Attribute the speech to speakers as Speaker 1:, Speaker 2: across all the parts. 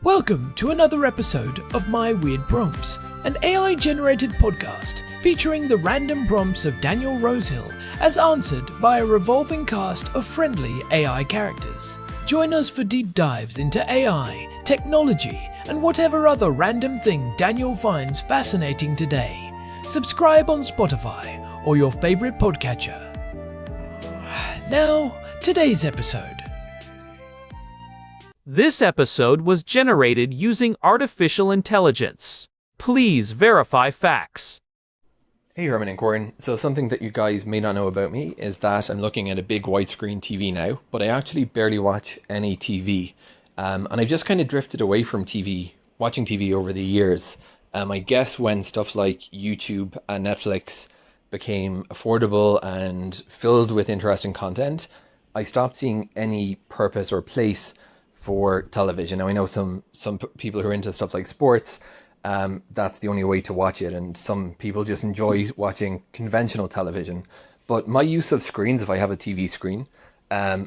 Speaker 1: Welcome to another episode of My Weird Prompts, an AI-generated podcast featuring the random prompts of Daniel Rosehill as answered by a revolving cast of friendly AI characters. Join us for deep dives into AI, technology, and whatever other random thing Daniel finds fascinating today. Subscribe on Spotify or your favorite podcatcher. Now, today's episode.
Speaker 2: This episode was generated using artificial intelligence. Please verify facts.
Speaker 3: Hey Herman and Corin. So something that you guys may not know about me is that I'm looking at a big widescreen TV now, but I actually barely watch any TV. And I've just kind of drifted away from TV, watching TV over the years. I guess when stuff like YouTube and Netflix became affordable and filled with interesting content, I stopped seeing any purpose or place for television. Now I know some people who are into stuff like sports, that's the only way to watch it, and some people just enjoy watching conventional television. But my use of screens, if I have a TV screen, I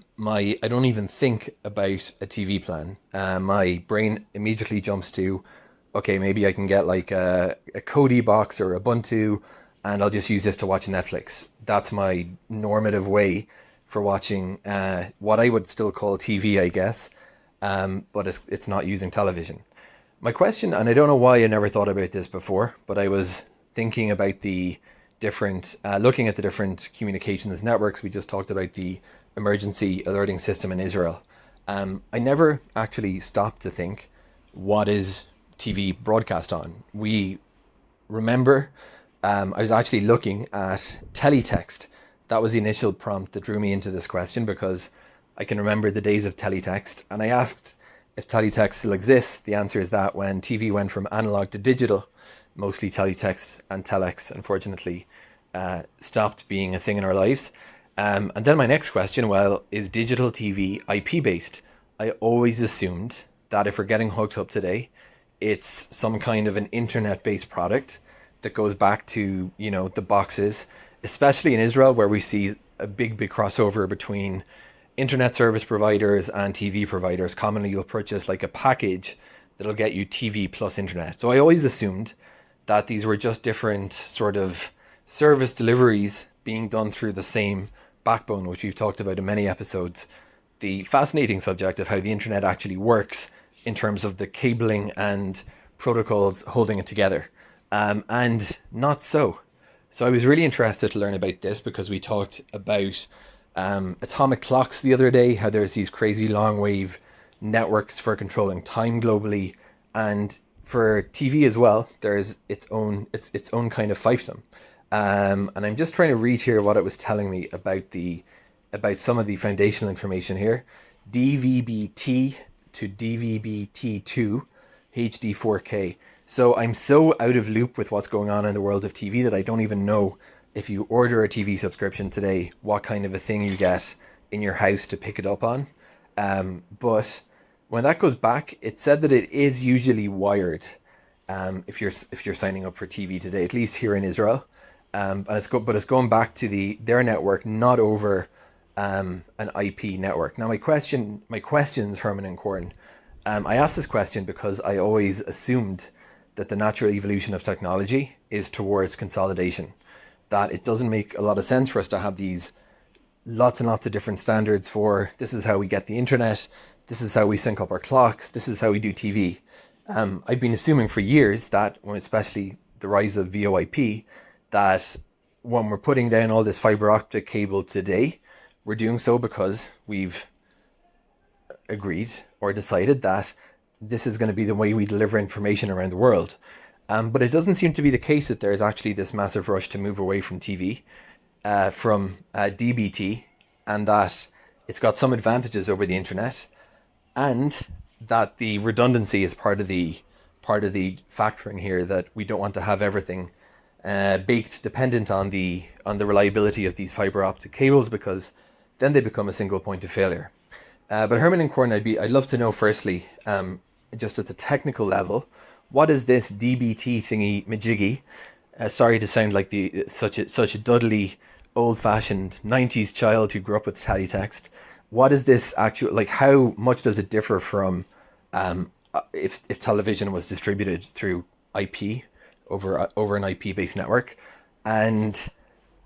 Speaker 3: don't even think about a TV plan. My brain immediately jumps to, okay, maybe I can get like a Kodi box or Ubuntu, and I'll just use this to watch Netflix. That's my normative way for watching what I would still call TV, I guess. But it's not using television. My question, and I don't know why I never thought about this before, but I was thinking about the different, looking at the different communications networks. We just talked about the emergency alerting system in Israel. I never actually stopped to think, what is TV broadcast on? We remember, I was actually looking at teletext. That was the initial prompt that drew me into this question, because I can remember the days of teletext, and I asked if teletext still exists. The answer is that when TV went from analog to digital, mostly teletext and telex, unfortunately, stopped being a thing in our lives. And then my next question, well, is digital TV IP-based? I always assumed that if we're getting hooked up today, it's some kind of an internet-based product that goes back to, you know, the boxes, especially in Israel, where we see a big crossover between internet service providers and TV providers. Commonly you'll purchase like a package that'll get you TV plus internet. So I always assumed that these were just different sort of service deliveries being done through the same backbone, which we've talked about in many episodes. The fascinating subject of how the internet actually works in terms of the cabling and protocols holding it together. And not so. So I was really interested to learn about this, because we talked about atomic clocks the other day, how there's these crazy long wave networks for controlling time globally, and for TV as well there's its own kind of fiefdom. And I'm just trying to read here what it was telling me about some of the foundational information here. DVB-T to DVB-T2 HD 4K. So I'm so out of loop with what's going on in the world of TV that I don't even know, if you order a TV subscription today, what kind of a thing you get in your house to pick it up on. But when that goes back, it said that it is usually wired if you're signing up for TV today, at least here in Israel. And it's going back to their network, not over an IP network. Now my questions, Herman and Corin, I asked this question because I always assumed that the natural evolution of technology is towards consolidation. That it doesn't make a lot of sense for us to have these lots and lots of different standards for, this is how we get the internet, this is how we sync up our clocks, this is how we do TV. I've been assuming for years that, especially the rise of VoIP, that when we're putting down all this fiber optic cable today, we're doing so because we've agreed or decided that this is going to be the way we deliver information around the world. But it doesn't seem to be the case that there is actually this massive rush to move away from TV, from DBT, and that it's got some advantages over the internet, and that the redundancy is part of the factoring here, that we don't want to have everything baked dependent on the reliability of these fiber optic cables, because then they become a single point of failure. But Herman and Corin, I'd love to know firstly, just at the technical level, what is this DBT thingy majiggy? Sorry to sound like such a Dudley, old-fashioned 90s child who grew up with teletext. What is this actual, like, how much does it differ from if television was distributed through IP over an IP based network, and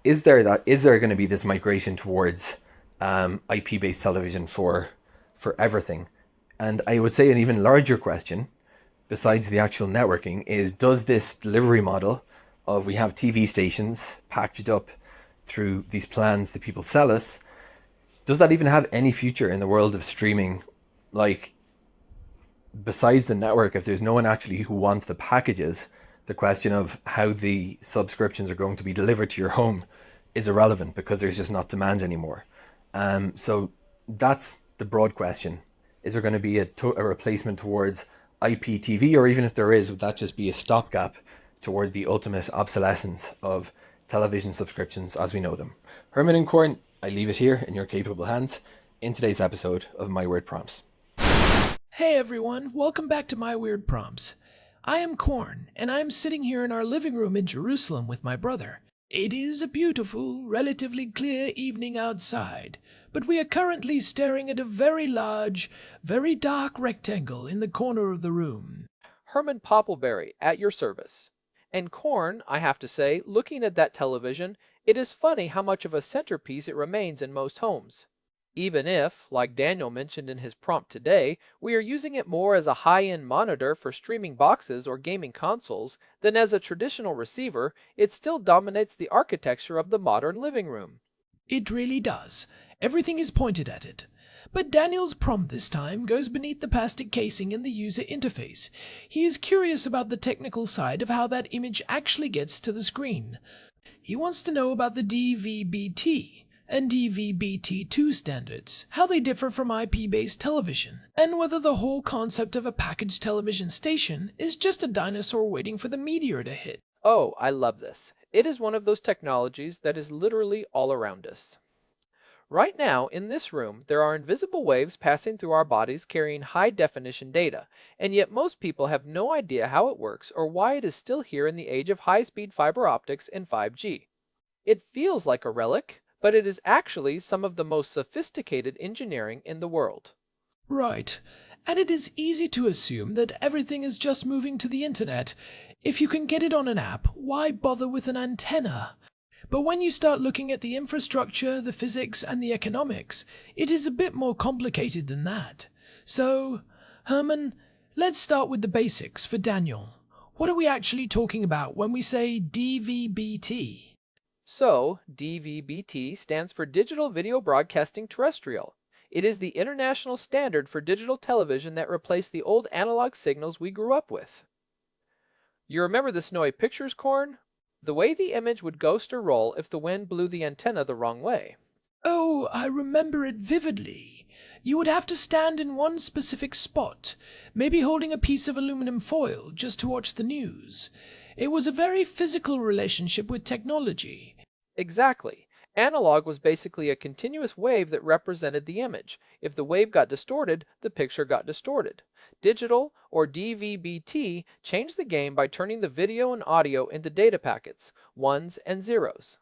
Speaker 3: is there going to be this migration towards IP based television for everything? And I would say an even larger question, besides the actual networking, is does this delivery model of we have TV stations packaged up through these plans that people sell us, does that even have any future in the world of streaming? Like, besides the network, if there's no one actually who wants the packages, the question of how the subscriptions are going to be delivered to your home is irrelevant because there's just not demand anymore. So that's the broad question. Is there going to be a replacement towards IPTV, or even if there is, would that just be a stopgap toward the ultimate obsolescence of television subscriptions as we know them? Herman and Corn, I leave it here in your capable hands in today's episode of My Weird Prompts.
Speaker 1: Hey everyone, welcome back to My Weird Prompts. I am Corn, and I am sitting here in our living room in Jerusalem with my brother. It is a beautiful, relatively clear evening outside, but we are currently staring at a very large, very dark rectangle in the corner of the room.
Speaker 4: Herman Poppleberry, at your service. And Corn, I have to say, looking at that television, it is funny how much of a centerpiece it remains in most homes. Even if, like Daniel mentioned in his prompt today, we are using it more as a high-end monitor for streaming boxes or gaming consoles than as a traditional receiver, it still dominates the architecture of the modern living room.
Speaker 1: It really does. Everything is pointed at it. But Daniel's prompt this time goes beneath the plastic casing in the user interface. He is curious about the technical side of how that image actually gets to the screen. He wants to know about the DVB-T and DVB-T2 standards, how they differ from IP-based television, and whether the whole concept of a packaged television station is just a dinosaur waiting for the meteor to hit.
Speaker 4: Oh, I love this. It is one of those technologies that is literally all around us. Right now, in this room, there are invisible waves passing through our bodies carrying high-definition data, and yet most people have no idea how it works or why it is still here in the age of high-speed fiber optics and 5G. It feels like a relic, but it is actually some of the most sophisticated engineering in the world.
Speaker 1: Right. And it is easy to assume that everything is just moving to the internet. If you can get it on an app, why bother with an antenna? But when you start looking at the infrastructure, the physics, and the economics, it is a bit more complicated than that. So, Herman, let's start with the basics for Daniel. What are we actually talking about when we say DVB-T?
Speaker 4: So, DVB-T stands for Digital Video Broadcasting Terrestrial. It is the international standard for digital television that replaced the old analog signals we grew up with. You remember the snowy pictures, Corn? The way the image would ghost or roll if the wind blew the antenna the wrong way.
Speaker 1: Oh, I remember it vividly. You would have to stand in one specific spot, maybe holding a piece of aluminum foil just to watch the news. It was a very physical relationship with technology.
Speaker 4: Exactly. Analog was basically a continuous wave that represented the image. If the wave got distorted, the picture got distorted. Digital, or DVB-T, changed the game by turning the video and audio into data packets, ones and zeros.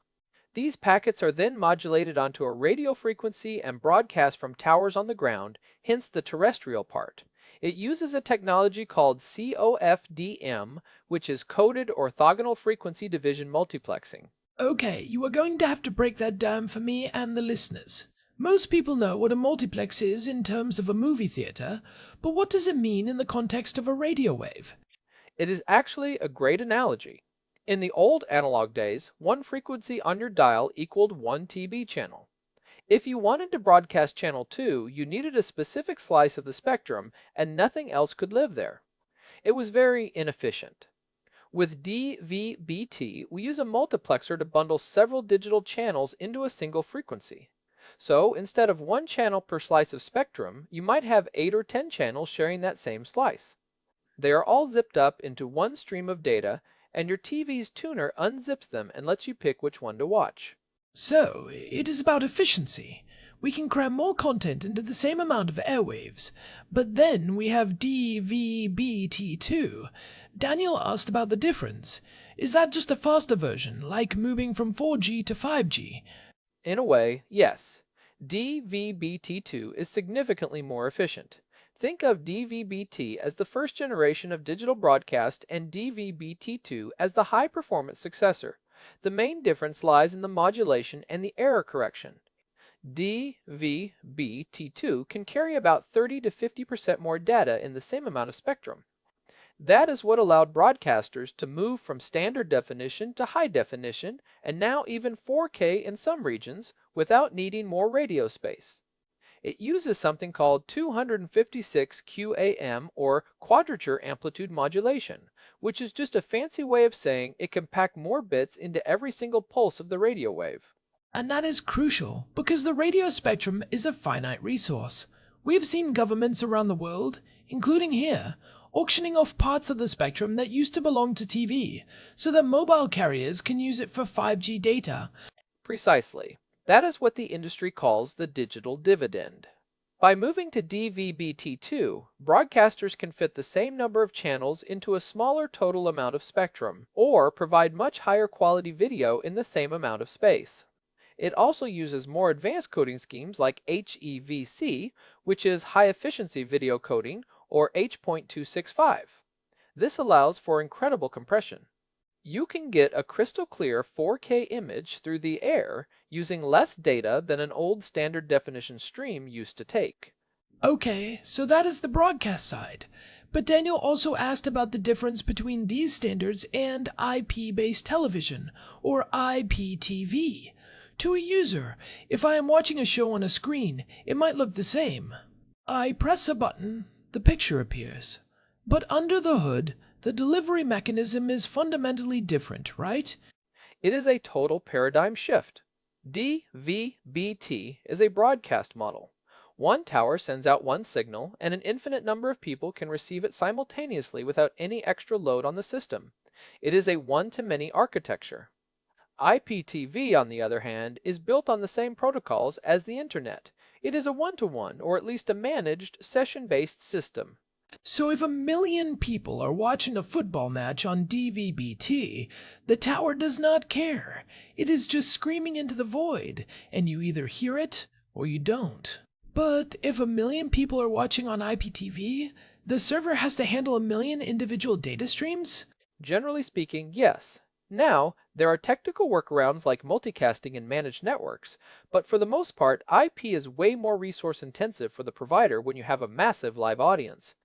Speaker 4: These packets are then modulated onto a radio frequency and broadcast from towers on the ground, hence the terrestrial part. It uses a technology called COFDM, which is coded orthogonal frequency division multiplexing.
Speaker 1: Okay, you are going to have to break that down for me and the listeners. Most people know what a multiplex is in terms of a movie theater, but what does it mean in the context of a radio wave?
Speaker 4: It is actually a great analogy. In the old analog days, one frequency on your dial equaled one TB channel. If you wanted to broadcast channel 2, you needed a specific slice of the spectrum, and nothing else could live there. It was very inefficient. With DVB-T, we use a multiplexer to bundle several digital channels into a single frequency. So, instead of one channel per slice of spectrum, you might have 8 or 10 channels sharing that same slice. They are all zipped up into one stream of data, and your TV's tuner unzips them and lets you pick which one to watch.
Speaker 1: So, it is about efficiency. We can cram more content into the same amount of airwaves. But then we have DVB-T2. Daniel asked about the difference. Is that just a faster version, like moving from 4G to 5G?
Speaker 4: In a way, yes. DVB-T2 is significantly more efficient. Think of DVB-T as the first generation of digital broadcast and DVB-T2 as the high-performance successor. The main difference lies in the modulation and the error correction. DVB-T2 can carry about 30 to 50% more data in the same amount of spectrum. That is what allowed broadcasters to move from standard definition to high definition and now even 4K in some regions without needing more radio space. It uses something called 256 QAM or quadrature amplitude modulation, which is just a fancy way of saying it can pack more bits into every single pulse of the radio wave.
Speaker 1: And that is crucial because the radio spectrum is a finite resource. We've seen governments around the world, including here, auctioning off parts of the spectrum that used to belong to TV so that mobile carriers can use it for 5G data.
Speaker 4: Precisely. That is what the industry calls the digital dividend. By moving to DVB-T2, broadcasters can fit the same number of channels into a smaller total amount of spectrum, or provide much higher quality video in the same amount of space. It also uses more advanced coding schemes like HEVC, which is high efficiency video coding, or H.265. This allows for incredible compression. You can get a crystal clear 4K image through the air using less data than an old standard definition stream used to take.
Speaker 1: Okay, so that is the broadcast side. But Daniel also asked about the difference between these standards and IP-based television, or IPTV. To a user, if I am watching a show on a screen, it might look the same. I press a button, the picture appears. But under the hood, the delivery mechanism is fundamentally different, right?
Speaker 4: It is a total paradigm shift. DVB-T is a broadcast model. One tower sends out one signal, and an infinite number of people can receive it simultaneously without any extra load on the system. It is a one-to-many architecture. IPTV, on the other hand, is built on the same protocols as the Internet. It is a one-to-one, or at least a managed, session-based system.
Speaker 1: So if 1 million people are watching a football match on DVB-T, the tower does not care. It is just screaming into the void, and you either hear it or you don't. But if 1 million people are watching on IPTV, the server has to handle 1 million individual data streams?
Speaker 4: Generally speaking, yes. Now, there are technical workarounds like multicasting and managed networks, but for the most part, IP is way more resource intensive for the provider when you have a massive live audience.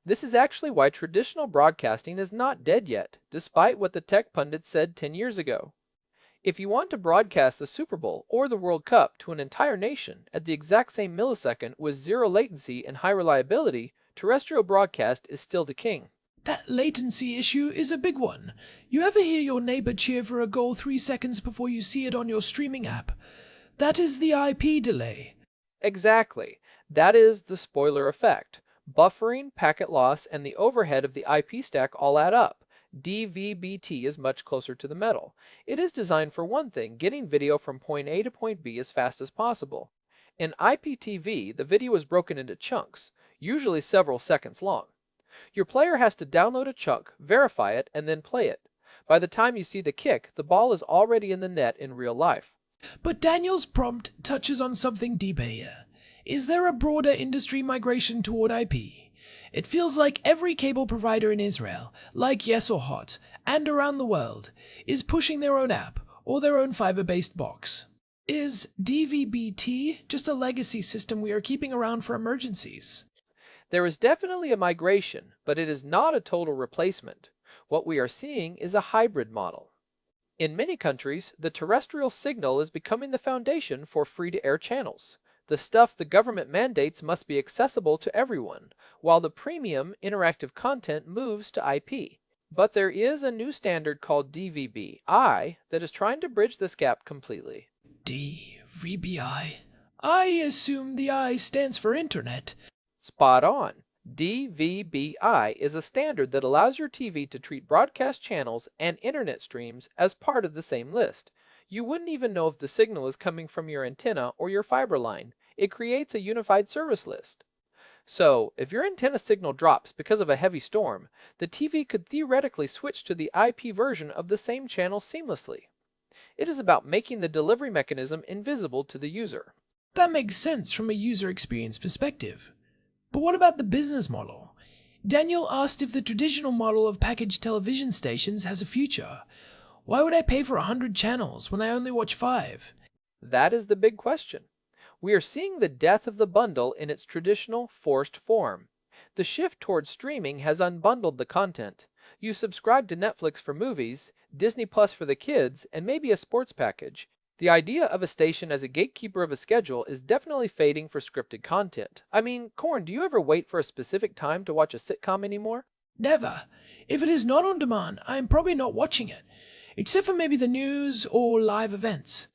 Speaker 4: This is actually why traditional broadcasting is not dead yet, despite what the tech pundits said 10 years ago. If you want to broadcast the Super Bowl or the World Cup to an entire nation at the exact same millisecond with zero latency and high reliability, terrestrial broadcast is still the king.
Speaker 1: That latency issue is a big one. You ever hear your neighbor cheer for a goal 3 seconds before you see it on your streaming app? That is the IP delay.
Speaker 4: Exactly. That is the spoiler effect. Buffering, packet loss, and the overhead of the IP stack all add up. DVB-T is much closer to the metal. It is designed for one thing, getting video from point A to point B as fast as possible. In IPTV, the video is broken into chunks, usually several seconds long. Your player has to download a chunk, verify it, and then play it. By the time you see the kick, the ball is already in the net in real life.
Speaker 1: But Daniel's prompt touches on something deeper here. Is there a broader industry migration toward IP? It feels like every cable provider in Israel, like Yes or Hot, and around the world, is pushing their own app or their own fiber-based box. Is DVB-T just a legacy system we are keeping around for emergencies?
Speaker 4: There is definitely a migration, but it is not a total replacement. What we are seeing is a hybrid model. In many countries, the terrestrial signal is becoming the foundation for free-to-air channels. The stuff the government mandates must be accessible to everyone, while the premium interactive content moves to IP. But there is a new standard called DVB-I that is trying to bridge this gap completely.
Speaker 1: DVB-I? I assume the I stands for Internet.
Speaker 4: Spot on. DVB-I is a standard that allows your TV to treat broadcast channels and internet streams as part of the same list. You wouldn't even know if the signal is coming from your antenna or your fiber line. It creates a unified service list. So, if your antenna signal drops because of a heavy storm, the TV could theoretically switch to the IP version of the same channel seamlessly. It is about making the delivery mechanism invisible to the user.
Speaker 1: That makes sense from a user experience perspective. But what about the business model? Daniel asked if the traditional model of packaged television stations has a future. Why would I pay for 100 channels when I only watch 5?
Speaker 4: That is the big question. We are seeing the death of the bundle in its traditional, forced form. The shift towards streaming has unbundled the content. You subscribe to Netflix for movies, Disney Plus for the kids, and maybe a sports package. The idea of a station as a gatekeeper of a schedule is definitely fading for scripted content. I mean, Corn, do you ever wait for a specific time to watch a sitcom anymore?
Speaker 1: Never. If it is not on demand, I am probably not watching it, except for maybe the news or live events.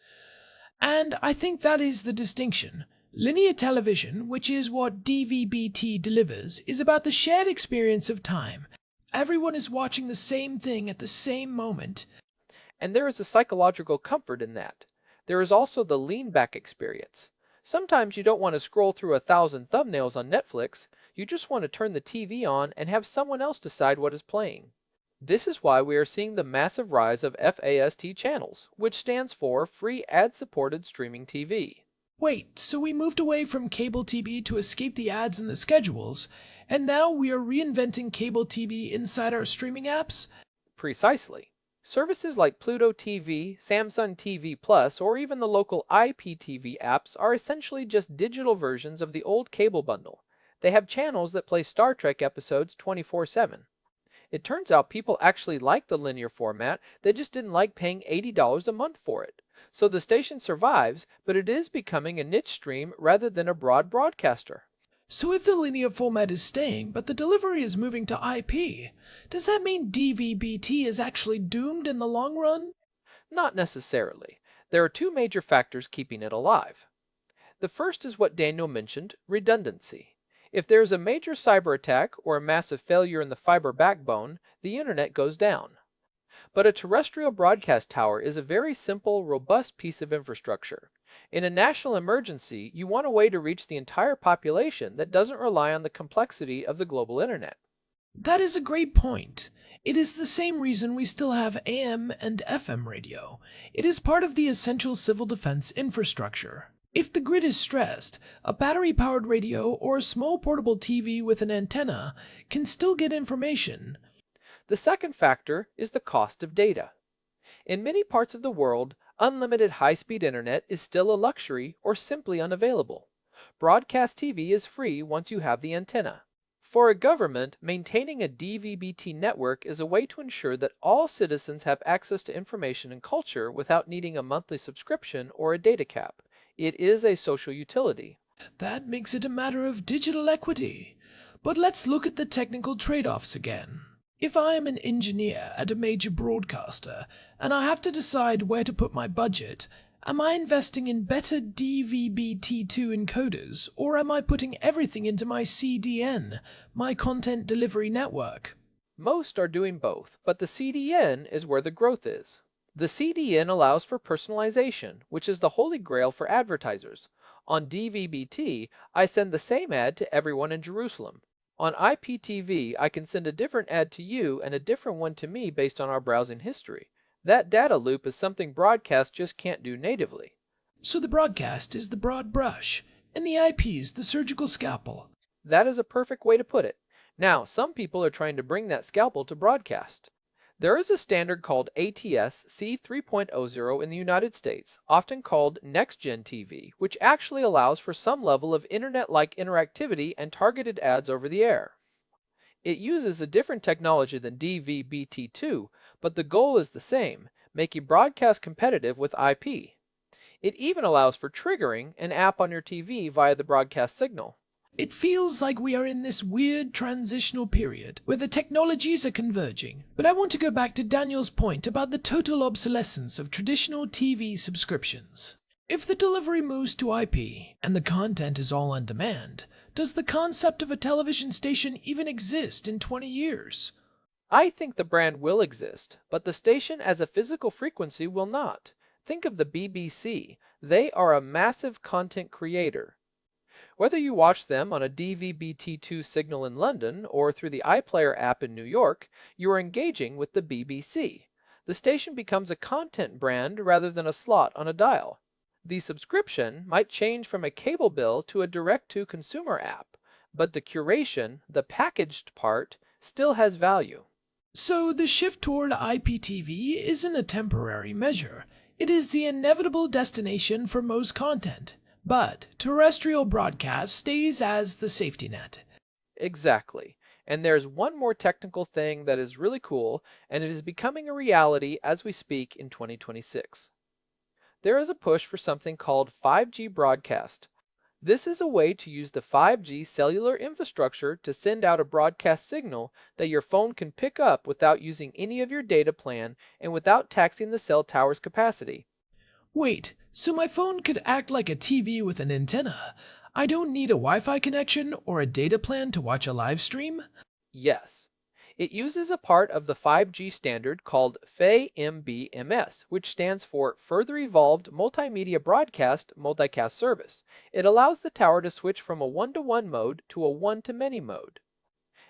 Speaker 1: And I think that is the distinction. Linear television, which is what DVB-T delivers, is about the shared experience of time. Everyone is watching the same thing at the same moment.
Speaker 4: And there is a psychological comfort in that. There is also the lean back experience. Sometimes you don't want to scroll through 1,000 thumbnails on Netflix, you just want to turn the TV on and have someone else decide what is playing. This is why we are seeing the massive rise of FAST channels, which stands for Free Ad-Supported Streaming TV.
Speaker 1: Wait, so we moved away from cable TV to escape the ads and the schedules, and now we are reinventing cable TV inside our streaming apps?
Speaker 4: Precisely. Services like Pluto TV, Samsung TV Plus, or even the local IPTV apps are essentially just digital versions of the old cable bundle. They have channels that play Star Trek episodes 24/7. It turns out people actually like the linear format, they just didn't like paying $80 a month for it. So the station survives, but it is becoming a niche stream rather than a broad broadcaster.
Speaker 1: So if the linear format is staying, but the delivery is moving to IP, does that mean DVB-T is actually doomed in the long run?
Speaker 4: Not necessarily. There are two major factors keeping it alive. The first is what Daniel mentioned, redundancy. If there is a major cyber attack or a massive failure in the fiber backbone, the internet goes down. But a terrestrial broadcast tower is a very simple, robust piece of infrastructure. In a national emergency, you want a way to reach the entire population that doesn't rely on the complexity of the global internet.
Speaker 1: That is a great point. It is the same reason we still have AM and FM radio. It is part of the essential civil defense infrastructure. If the grid is stressed, a battery-powered radio or a small portable TV with an antenna can still get information.
Speaker 4: The second factor is the cost of data. In many parts of the world, unlimited high-speed internet is still a luxury or simply unavailable. Broadcast TV is free once you have the antenna. For a government, maintaining a DVB-T network is a way to ensure that all citizens have access to information and culture without needing a monthly subscription or a data cap. It is a social utility.
Speaker 1: That makes it a matter of digital equity. But let's look at the technical trade-offs again. If I am an engineer at a major broadcaster and I have to decide where to put my budget, am I investing in better DVB-T2 encoders, or am I putting everything into my CDN, my content delivery network?
Speaker 4: Most are doing both, but the CDN is where the growth is. The CDN allows for personalization, which is the holy grail for advertisers. On DVB-T, I send the same ad to everyone in Jerusalem. On IPTV, I can send a different ad to you and a different one to me based on our browsing history. That data loop is something broadcast just can't do natively.
Speaker 1: So the broadcast is the broad brush, and the IP is the surgical scalpel.
Speaker 4: That is a perfect way to put it. Now, some people are trying to bring that scalpel to broadcast. There is a standard called ATS C3.00 in the United States, often called Next Gen TV, which actually allows for some level of internet-like interactivity and targeted ads over the air. It uses a different technology than DVB-T2, but the goal is the same, making broadcast competitive with IP. It even allows for triggering an app on your TV via the broadcast signal.
Speaker 1: It feels like we are in this weird transitional period where the technologies are converging. But I want to go back to Daniel's point about the total obsolescence of traditional TV subscriptions. If the delivery moves to IP and the content is all on demand, does the concept of a television station even exist in 20 years?
Speaker 4: I think the brand will exist, but the station as a physical frequency will not. Think of the BBC. They are a massive content creator. Whether you watch them on a DVB-T2 signal in London or through the iPlayer app in New York, you are engaging with the BBC. The station becomes a content brand rather than a slot on a dial. The subscription might change from a cable bill to a direct-to-consumer app, but the curation, the packaged part, still has value.
Speaker 1: So the shift toward IPTV isn't a temporary measure. It is the inevitable destination for most content. But terrestrial broadcast stays as the safety net.
Speaker 4: Exactly. And there's one more technical thing that is really cool, and it is becoming a reality as we speak in 2026. There is a push for something called 5G broadcast. This is a way to use the 5G cellular infrastructure to send out a broadcast signal that your phone can pick up without using any of your data plan and without taxing the cell tower's capacity.
Speaker 1: Wait, so my phone could act like a TV with an antenna? I don't need a Wi-Fi connection or a data plan to watch a live stream?
Speaker 4: Yes. It uses a part of the 5G standard called FEMBMS, which stands for Further Evolved Multimedia Broadcast Multicast Service. It allows the tower to switch from a one-to-one mode to a one-to-many mode.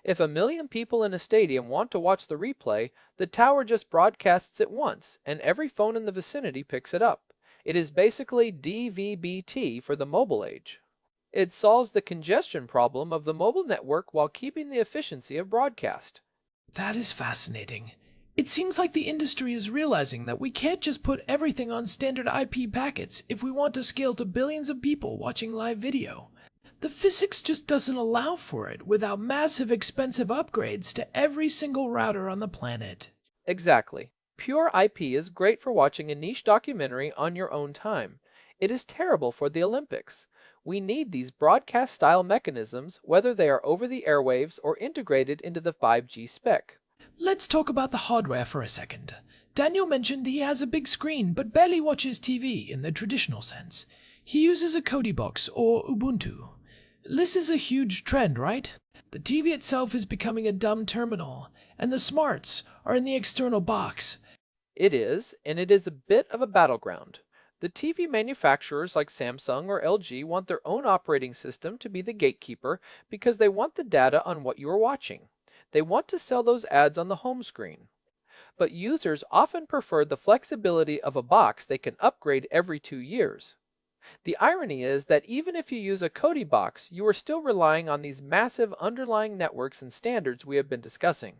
Speaker 4: If 1 million people in a stadium want to watch the replay, the tower just broadcasts it once, and every phone in the vicinity picks it up. It is basically DVB-T for the mobile age. It solves the congestion problem of the mobile network while keeping the efficiency of broadcast.
Speaker 1: That is fascinating. It seems like the industry is realizing that we can't just put everything on standard IP packets if we want to scale to billions of people watching live video. The physics just doesn't allow for it without massive expensive upgrades to every single router on the planet.
Speaker 4: Exactly. Pure IP is great for watching a niche documentary on your own time. It is terrible for the Olympics. We need these broadcast-style mechanisms, whether they are over the airwaves or integrated into the 5G spec.
Speaker 1: Let's talk about the hardware for a second. Daniel mentioned he has a big screen but barely watches TV in the traditional sense. He uses a Kodi box or Ubuntu. This is a huge trend, right? The TV itself is becoming a dumb terminal, and the smarts are in the external box.
Speaker 4: It is, and it is a bit of a battleground. The TV manufacturers like Samsung or LG want their own operating system to be the gatekeeper because they want the data on what you are watching. They want to sell those ads on the home screen. But users often prefer the flexibility of a box they can upgrade every 2 years. The irony is that even if you use a Kodi box, you are still relying on these massive underlying networks and standards we have been discussing.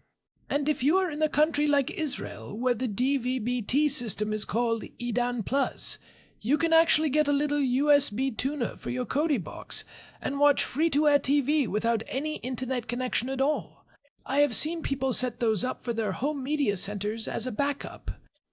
Speaker 1: And if you are in a country like Israel, where the DVB-T system is called EDAN+, you can actually get a little USB tuner for your Kodi box and watch free-to-air TV without any internet connection at all. I have seen people set those up for their home media centers as a backup.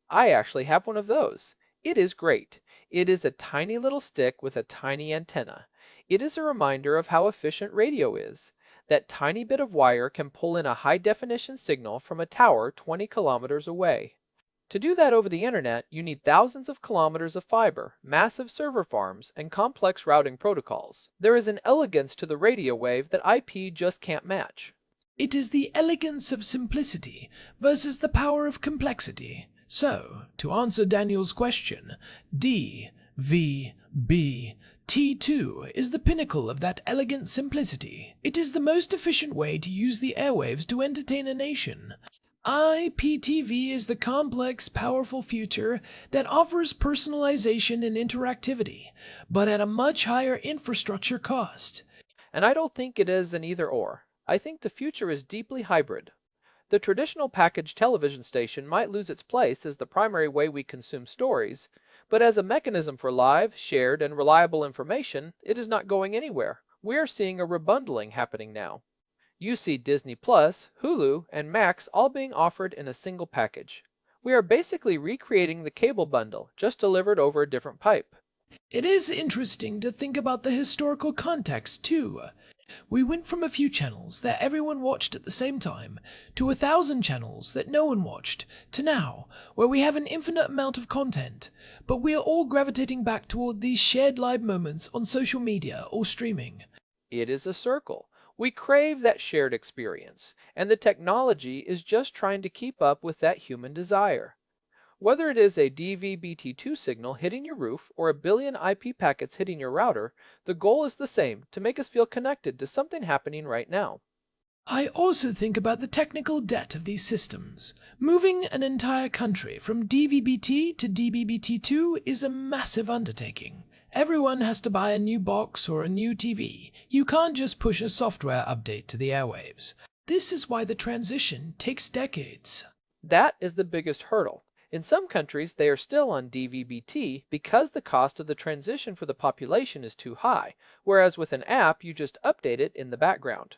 Speaker 4: I actually have one of those. It is great. It is a tiny little stick with a tiny antenna. It is a reminder of how efficient radio is. That tiny bit of wire can pull in a high-definition signal from a tower 20 kilometers away. To do that over the internet, you need thousands of kilometers of fiber, massive server farms, and complex routing protocols. There is an elegance to the radio wave that IP just can't match.
Speaker 1: It is the elegance of simplicity versus the power of complexity. So, to answer Daniel's question, DVB-T2 is the pinnacle of that elegant simplicity. It is the most efficient way to use the airwaves to entertain a nation. IPTV is the complex, powerful future that offers personalization and interactivity, but at a much higher infrastructure cost.
Speaker 4: And I don't think it is an either-or. I think the future is deeply hybrid. The traditional package television station might lose its place as the primary way we consume stories, but as a mechanism for live, shared, and reliable information, it is not going anywhere. We are seeing a rebundling happening now. You see Disney+, Hulu, and Max all being offered in a single package. We are basically recreating the cable bundle, just delivered over a different pipe.
Speaker 1: It is interesting to think about the historical context, too. We went from a few channels that everyone watched at the same time, to 1,000 channels that no one watched, to now, where we have an infinite amount of content, but we are all gravitating back toward these shared live moments on social media or streaming.
Speaker 4: It is a circle. We crave that shared experience, and the technology is just trying to keep up with that human desire. Whether it is a DVB-T2 signal hitting your roof or a billion IP packets hitting your router, the goal is the same, to make us feel connected to something happening right now.
Speaker 1: I also think about the technical debt of these systems. Moving an entire country from DVB-T to DVB-T2 is a massive undertaking. Everyone has to buy a new box or a new TV. You can't just push a software update to the airwaves. This is why the transition takes decades.
Speaker 4: That is the biggest hurdle. In some countries, they are still on DVB-T because the cost of the transition for the population is too high, whereas with an app, you just update it in the background.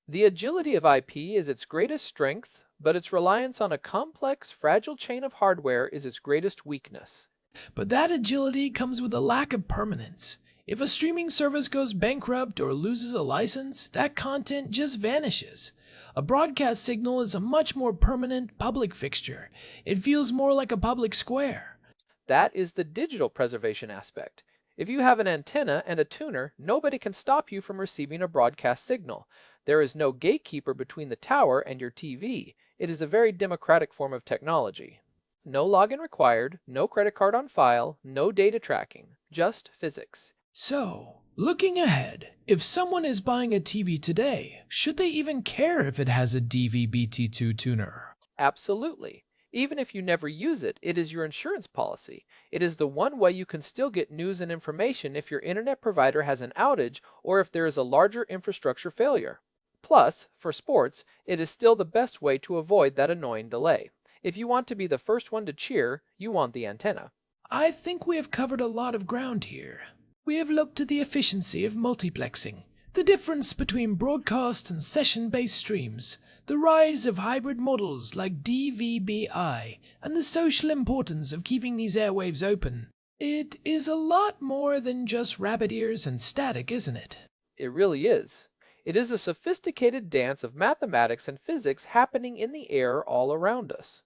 Speaker 4: The agility of IP is its greatest strength, but its reliance on a complex, fragile chain of hardware is its greatest weakness.
Speaker 1: But that agility comes with a lack of permanence. If a streaming service goes bankrupt or loses a license, that content just vanishes. A broadcast signal is a much more permanent public fixture. It feels more like a public square.
Speaker 4: That is the digital preservation aspect. If you have an antenna and a tuner, nobody can stop you from receiving a broadcast signal. There is no gatekeeper between the tower and your TV. It is a very democratic form of technology. No login required, no credit card on file, no data tracking, just physics.
Speaker 1: So, looking ahead, if someone is buying a TV today, should they even care if it has a DVB-T2 tuner?
Speaker 4: Absolutely. Even if you never use it, it is your insurance policy. It is the one way you can still get news and information if your internet provider has an outage or if there is a larger infrastructure failure. Plus, for sports, it is still the best way to avoid that annoying delay. If you want to be the first one to cheer, you want the antenna.
Speaker 1: I think we have covered a lot of ground here. We have looked at the efficiency of multiplexing, the difference between broadcast and session-based streams, the rise of hybrid models like DVB-I, and the social importance of keeping these airwaves open. It is a lot more than just rabbit ears and static, isn't it?
Speaker 4: It really is. It is a sophisticated dance of mathematics and physics happening in the air all around us.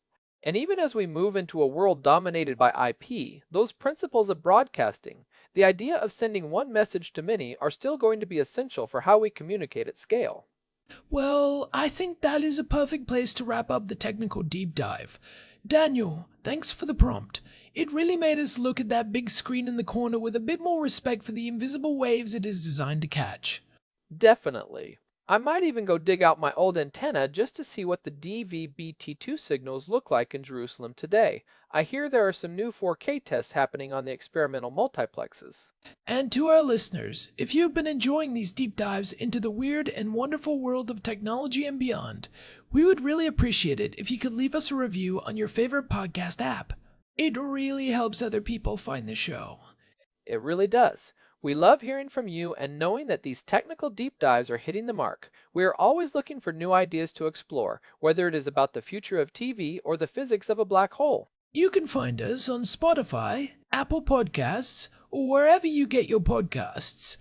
Speaker 4: And even as we move into a world dominated by IP, those principles of broadcasting, the idea of sending one message to many, are still going to be essential for how we communicate at scale.
Speaker 1: Well, I think that is a perfect place to wrap up the technical deep dive. Daniel, thanks for the prompt. It really made us look at that big screen in the corner with a bit more respect for the invisible waves it is designed to catch.
Speaker 4: Definitely. I might even go dig out my old antenna just to see what the DVB-T2 signals look like in Jerusalem today. I hear there are some new 4K tests happening on the experimental multiplexes.
Speaker 1: And to our listeners, if you've been enjoying these deep dives into the weird and wonderful world of technology and beyond, we would really appreciate it if you could leave us a review on your favorite podcast app. It really helps other people find the show.
Speaker 4: It really does. We love hearing from you and knowing that these technical deep dives are hitting the mark. We are always looking for new ideas to explore, whether it is about the future of TV or the physics of a black hole.
Speaker 1: You can find us on Spotify, Apple Podcasts, or wherever you get your podcasts.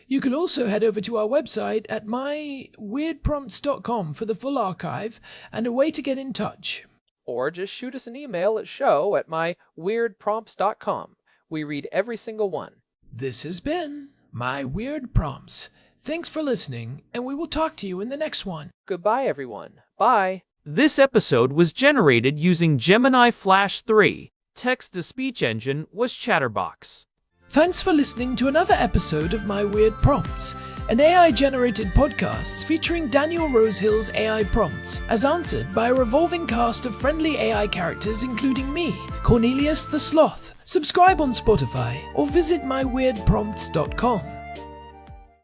Speaker 1: You can also head over to our website at myweirdprompts.com for the full archive and a way to get in touch.
Speaker 4: Or just shoot us an email at show@myweirdprompts.com. We read every single one.
Speaker 1: This has been My Weird Prompts. Thanks for listening, and we will talk to you in the next one.
Speaker 4: Goodbye, everyone. Bye.
Speaker 2: This episode was generated using Gemini Flash 3. Text-to-speech engine was Chatterbox.
Speaker 1: Thanks for listening to another episode of My Weird Prompts, an AI-generated podcast featuring Daniel Rosehill's AI prompts, as answered by a revolving cast of friendly AI characters including me, Cornelius the Sloth. Subscribe on Spotify or visit myweirdprompts.com.